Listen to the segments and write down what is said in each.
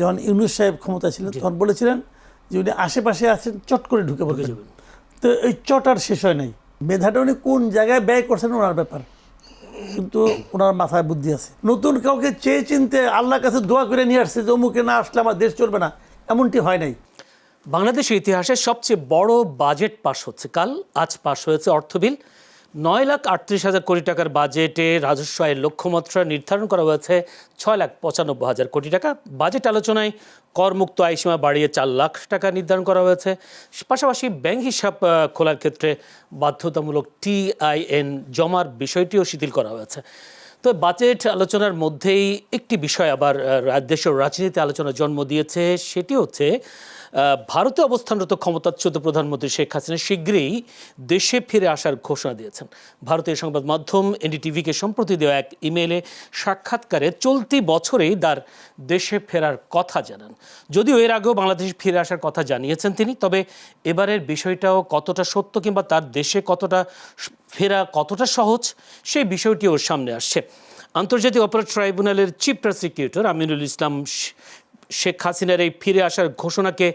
যখন ইউনূস সাহেব ক্ষমতা ছিলেন তখন বলেছিলেন যে উনি আশেপাশে আছেন, চট করে ঢুকে পড়বেন। তো এই চট আর শেষ হয় নাই। মেধাটা উনি কোন জায়গায় ব্যয় করছেন ওনার ব্যাপার, কিন্তু ওনার মাথায় বুদ্ধি আছে। নতুন কাউকে চেয়ে চিনতে আল্লাহর কাছে দোয়া করে নিয়ে আসছে যে অমুকে না আসলে আমার দেশ চলবে না, এমনটি হয় নাই। বাংলাদেশের ইতিহাসে সবচেয়ে বড় বাজেট পাশ হচ্ছে কাল, আজ পাশ হয়েছে অর্থ বিল। 9,38,000 কোটি টাকার বাজেটে রাজস্ব আয়ের লক্ষ্যমাত্রা নির্ধারণ করা হয়েছে 6,95,000 কোটি টাকা। বাজেট আলোচনায় করমুক্ত আয়সীমা বাড়িয়ে 4 লাখ টাকা নির্ধারণ করা হয়েছে। পাশাপাশি ব্যাংক হিসাব খোলার ক্ষেত্রে বাধ্যতামূলক TIN জমার বিষয়টিও শিথিল করা হয়েছে। তো বাজেট আলোচনার মধ্যেই একটি বিষয় আবার দেশের রাজনীতি আলোচনা জন্ম দিয়েছে, সেটি হচ্ছে ভারতে অবস্থানরত ক্ষমতাচ্যুত প্রধানমন্ত্রী শেখ হাসিনা শীঘ্রই দেশে ফিরে আসার ঘোষণা দিয়েছেন। ভারতীয় সংবাদ মাধ্যম NDTV-কে সম্প্রতি দেওয়া এক ইমেইলে সাক্ষাৎকারে চলতি বছরেই তার দেশে ফেরার কথা জানান। যদিও এর আগেও বাংলাদেশে ফিরে আসার কথা জানিয়েছেন তিনি, তবে এবারের বিষয়টাও কতটা সত্য কিংবা তার দেশে ফেরা কতটা সহজ সেই বিষয়টিও সামনে আসছে। আন্তর্জাতিক অপরাধ ট্রাইব্যুনালের চিফ প্রসিকিউটর আমিনুল ইসলাম শেখ হাসিনার এই ফিরে আসার ঘোষণাকে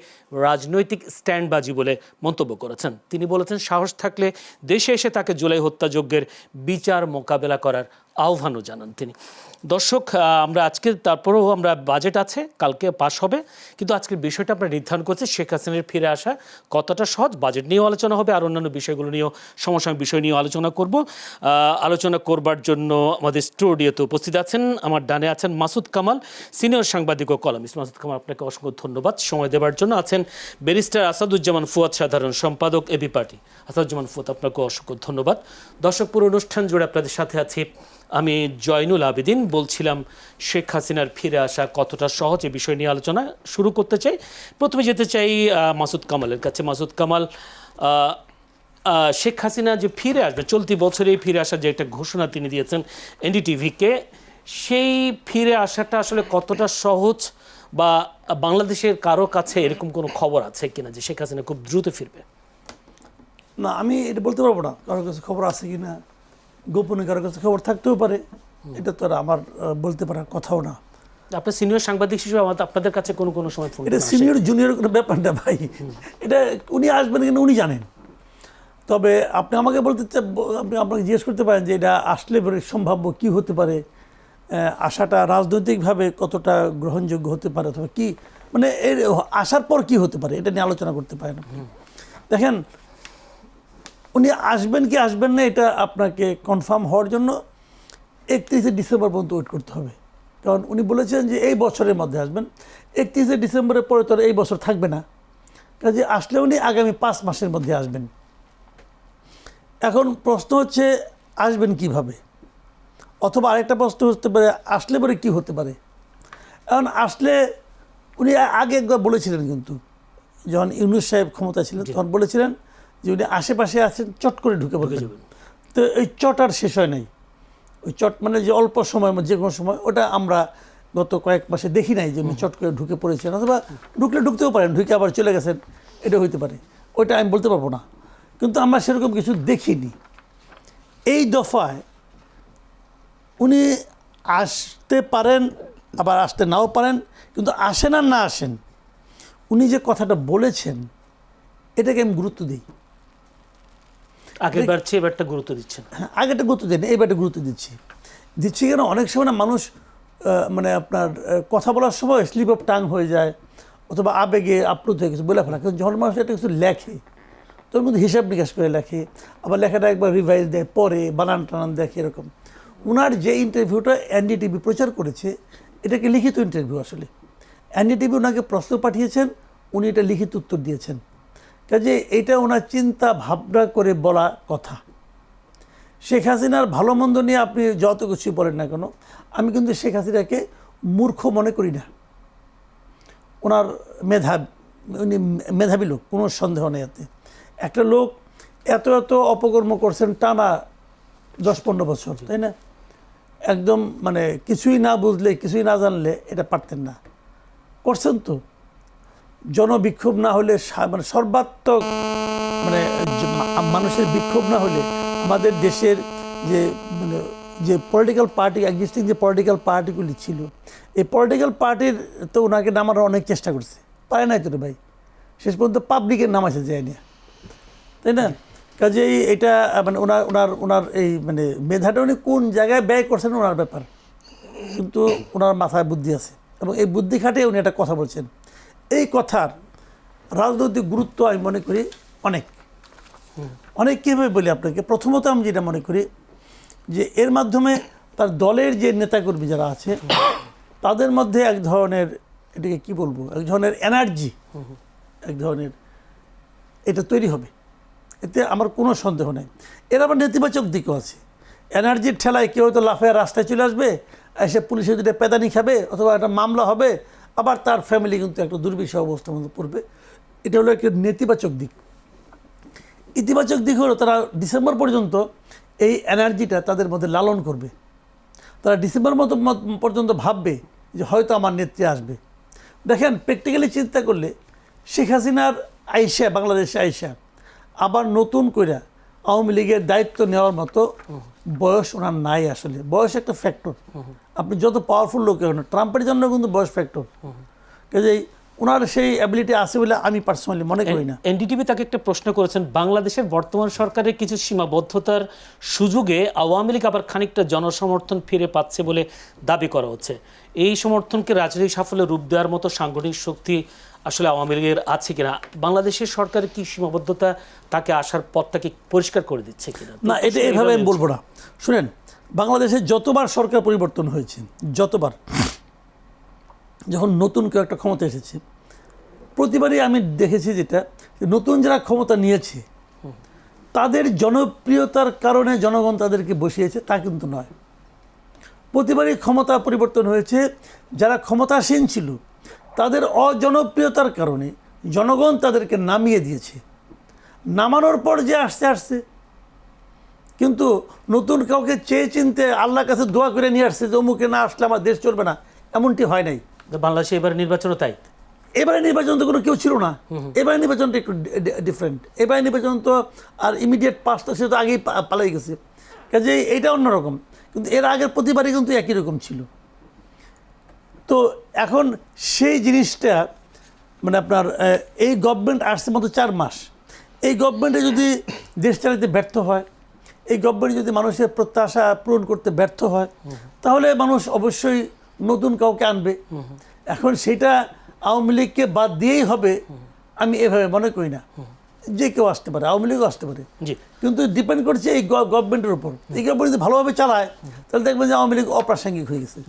রাজনৈতিক স্ট্যান্ডবাজি বলে মন্তব্য করেছেন। তিনি বলেছেন, সাহস থাকলে দেশে এসে তাকে জুলাই হত্যাযজ্ঞের বিচার মোকাবেলা করার আহ্বানও জানান তিনি। দর্শক, আমরা আজকে তারপরেও আমরা বাজেট আছে, কালকে পাশ হবে, কিন্তু আজকের বিষয়টা আমরা নির্ধারণ করছি শেখ হাসিনার ফিরে আসা কতটা সহজ। বাজেট নিয়েও আলোচনা হবে, আর অন্যান্য বিষয়গুলো নিয়েও সমসাময়িক বিষয় নিয়েও আলোচনা করব। আলোচনা করবার জন্য আমাদের স্টুডিওতে উপস্থিত আছেন, আমার ডানে আছেন মাসুদ কামাল, সিনিয়র সাংবাদিক ও কলামিস্ট। মাসুদ কামাল, আপনাকে অসংখ্য ধন্যবাদ সময় দেওয়ার জন্য। আছেন ব্যারিস্টার আসাদুজ্জামান ফুয়াদ, সাধারণ সম্পাদক এবি পার্টি। আসাদুজ্জামান ফুয়াদ, আপনাকে অসংখ্য ধন্যবাদ। দর্শক, পুরো অনুষ্ঠান জুড়ে আপনাদের সাথে আছি আমি জয়নুল আবেদিন। বলছিলাম শেখ হাসিনার ফিরে আসা কতটা সহজ, এই বিষয় নিয়ে আলোচনা শুরু করতে চাই। প্রথমে যেতে চাই মাসুদ কামালের কাছে। মাসুদ কামাল, শেখ হাসিনা যে ফিরে আসবে, চলতি বছরেই ফিরে আসার যে একটা ঘোষণা তিনি দিয়েছেন NDTV-কে, সেই ফিরে আসাটা আসলে কতটা সহজ, বা বাংলাদেশের কারো কাছে এরকম কোনো খবর আছে কিনা যে শেখ হাসিনা খুব দ্রুত ফিরবে? না, আমি এটা বলতে পারবো না কারোর কাছে খবর আছে কিনা, গোপনে কারোর কাছে খবর থাকতেও পারে, এটা তো আর আমার বলতে পারার কথাও না। আপনার সিনিয়র সাংবাদিক হিসেবে আপনাদের কাছে কোনো সময় ফোন? এটা সিনিয়র জুনিয়র কোনো ব্যাপারটা ভাই, এটা উনি আসবেন কিনা উনি জানেন। তবে আপনি আমাকে আপনি আপনাকে জিজ্ঞেস করতে পারেন যে এটা আসলে সম্ভাব্য কি হতে পারে, আশাটা রাজনৈতিকভাবে কতটা গ্রহণযোগ্য হতে পারে, অথবা কি মানে এর আসার পর কি হতে পারে, এটা নিয়ে আলোচনা করতে পারেন। দেখেন, উনি আসবেন কি আসবেন না এটা আপনাকে কনফার্ম হওয়ার জন্য 31শে ডিসেম্বর পর্যন্ত ওয়েট করতে হবে। কারণ উনি বলেছেন যে এই বছরের মধ্যে আসবেন। 31শে ডিসেম্বরের পরে তো এই বছর থাকবে না, কাজে আসলে উনি আগামী 5 মাসের মধ্যে আসবেন। এখন প্রশ্ন হচ্ছে আসবেন কিভাবে, অথবা আরেকটা প্রশ্ন হতে পারে আসলে পরে কী হতে পারে। এখন আসলে উনি আগে একবার বলেছিলেন, কিন্তু যখন ইউনূস সাহেব ক্ষমতা ছিলেন তখন বলেছিলেন যে উনি আশেপাশে আছেন, চট করে ঢুকে পড়বেন। তো এই চট আর শেষ হয় নাই। ওই চট মানে যে অল্প সময়, যে কোনো সময়, ওটা আমরা গত কয়েক মাসে দেখি নাই যে উনি চট করে ঢুকে পড়েছেন, অথবা ঢুকতেও পারেন, ঢুকে আবার চলে গেছেন, এটা হইতে পারে। ওইটা আমি বলতে পারবো না, কিন্তু আমরা সেরকম কিছু দেখিনি। এই দফায় উনি আসতে পারেন, আবার আসতে নাও পারেন, কিন্তু আসেন আর না আসেন, উনি যে কথাটা বলেছেন এটাকে আমি গুরুত্ব দিই। আগেরবার চেয়ে এবারটা গুরুত্ব দিচ্ছেন? হ্যাঁ, আগেটা গুরুত্ব দিই না, এইবারটা গুরুত্ব দিচ্ছি কেন, অনেক সময় না মানুষ মানে আপনার কথা বলার সময় স্লিপ অফ টাং হয়ে যায়, অথবা আবেগে আপ্লুত হয়ে কিছু বলে ফেলা। কিন্তু যখন মানুষ একটা কিছু লেখে তোর মধ্যে হিসাব নিকাশ করে লেখে, আবার লেখাটা একবার রিভাইজ দেয়, পরে বানান টানান দেখে, এরকম। ওনার যে ইন্টারভিউটা NDTV প্রচার করেছে, এটাকে লিখিত ইন্টারভিউ। আসলে NDTV ওনাকে প্রশ্ন পাঠিয়েছেন, উনি এটা লিখিত উত্তর দিয়েছেন। কাজে এটা ওনার চিন্তা ভাবনা করে বলা কথা। শেখ হাসিনার ভালো মন্দ নিয়ে আপনি যত কিছু বলেন না কেন, আমি কিন্তু শেখ হাসিনাকে মূর্খ মনে করি না। ওনার উনি মেধাবী লোক, কোনো সন্দেহ নেই এতে। একটা লোক এত অপকর্ম করছেন টানা 10-15 বছর, তাই না? একদম মানে কিছুই না বুঝলে, কিছুই না জানলে এটা পারতেন না, করছেন তো। জনবিক্ষোভ না হলে, মানে সর্বাত্মক মানে মানুষের বিক্ষোভ না হলে আমাদের দেশের যে মানে যে পলিটিক্যাল পার্টি এক্সিস্টিং যে পলিটিক্যাল পার্টিগুলি ছিল, এই পলিটিক্যাল পার্টির তো ওনাকে নামার অনেক চেষ্টা করছে, পারে নাই তো রে ভাই, শেষ পর্যন্ত পাবলিকের নামাইছে যায় না, তাই না? কাজেই এটা মানে ওনার ওনার ওনার এই মানে মেধাটা উনি কোন জায়গায় ব্যয় করছেন ওনার ব্যাপার, কিন্তু ওনার মাথায় বুদ্ধি আছে এবং এই বুদ্ধি খাটিয়ে উনি একটা কথা বলছেন। এই কথার রাজনৈতিক গুরুত্ব আমি মনে করি অনেক অনেক। কীভাবে বলি আপনাকে, প্রথমত আমি যেটা মনে করি যে এর মাধ্যমে তার দলের যে নেতাকর্মী যারা আছে তাদের মধ্যে এক ধরনের, এটাকে কি বলবো, এক ধরনের এনার্জি, এক ধরনের এটা তৈরি হবে, এতে আমার কোনো সন্দেহ নেই। এর আবার নেতিবাচক দিকও আছে। এনার্জির ঠেলায় কেউ হয়তো লাফায় রাস্তায় চলে আসবে, এসে পুলিশের দুটো পেদানি খাবে, অথবা একটা মামলা হবে, আবার তার ফ্যামিলি কিন্তু একটা দুর্বিষহ অবস্থার মধ্যে পড়বে। এটা হলো একটা নেতিবাচক দিক। ইতিবাচক দিক হলো তারা ডিসেম্বর পর্যন্ত এই এনার্জিটা তাদের মধ্যে লালন করবে। তারা ডিসেম্বর পর্যন্ত ভাববে যে হয়তো আমার নেত্রী আসবে। দেখেন, প্র্যাকটিক্যালি চিন্তা করলে শেখ হাসিনার আইসা, বাংলাদেশে আইসা আবার নতুন করে আওয়ামী লীগের দায়িত্ব নেওয়ার মতো বয়স ওনার নাই। আসলে বয়স একটা ফ্যাক্টর, আপনি যত পাওয়ারফুল লোক হন, ট্রাম্পের জন্য কিন্তু বয়স ফ্যাক্টর। কাজেই ওনার সেই অ্যাবিলিটি আছে বলে আমি পার্সোনালি মনে করি না। এনডিটিভি তাকে একটা প্রশ্ন করেছেন, বাংলাদেশের বর্তমান সরকারের কিছু সীমাবদ্ধতার সুযোগে আওয়ামী লীগ আবার খানিকটা জনসমর্থন ফিরে পাচ্ছে বলে দাবি করা হচ্ছে। এই সমর্থনকে রাজনৈতিক সাফল্যে রূপ দেওয়ার মতো সাংগঠনিক শক্তি আসলে আওয়ামী লীগের আছে কিনা? বাংলাদেশের সরকারের কি সীমাবদ্ধতা তাকে আসার পথটাকে পরিষ্কার করে দিচ্ছে কিনা? না, এটা এভাবে আমি বলবো না। শুনেন, বাংলাদেশে যতবার সরকার পরিবর্তন হয়েছে, যতবার যখন নতুন কেউ একটা ক্ষমতা এসেছে, প্রতিবারই আমি দেখেছি যেটা, নতুন যারা ক্ষমতা নিয়েছে তাদের জনপ্রিয়তার কারণে জনগণ তাদেরকে বসিয়েছে তা কিন্তু নয়। প্রতিবারই ক্ষমতা পরিবর্তন হয়েছে, যারা ক্ষমতাসীন ছিল তাদের অজনপ্রিয়তার কারণে জনগণ তাদেরকে নামিয়ে দিয়েছে। নামানোর পর যে আসতে আসছে, কিন্তু নতুন কাউকে চেয়ে চিনতে আল্লাহর কাছে দোয়া করে নিয়ে আসছে যে অমুকে না আসলে আমার দেশ চলবে না, এমনটি হয় নাই। বাংলাদেশে এবার নির্বাচনও তাই। এবারে নির্বাচন তো কোনো কেউ ছিল না, এবারে নির্বাচনটা একটু ডিফারেন্ট। এবারে নির্বাচন তো আর ইমিডিয়েট পাসটা সে তো আগেই পালাই গেছে, কাজে এইটা অন্যরকম। কিন্তু এর আগের প্রতিবারই কিন্তু একই রকম ছিল। তো এখন সেই জিনিসটা মানে আপনার এই গভর্নমেন্ট আসছে মাত্র 4 মাস, এই গভর্নমেন্টে যদি দেশ চালাতে ব্যর্থ হয়, এই গভর্নমেন্ট যদি মানুষের প্রত্যাশা পূরণ করতে ব্যর্থ হয়, তাহলে মানুষ অবশ্যই নতুন কাউকে আনবে। এখন সেটা আওয়ামী লীগকে বাদ দিয়েই হবে আমি এভাবে মনে করি না। যে কেউ আসতে পারে, আওয়ামী লীগও আসতে পারে, কিন্তু ডিপেন্ড করছে এই গভর্নমেন্টের উপর। এই গভর্নমেন্ট যদি ভালোভাবে চালায় তাহলে দেখবেন যে আওয়ামী লীগ অপ্রাসঙ্গিক হয়ে গেছে।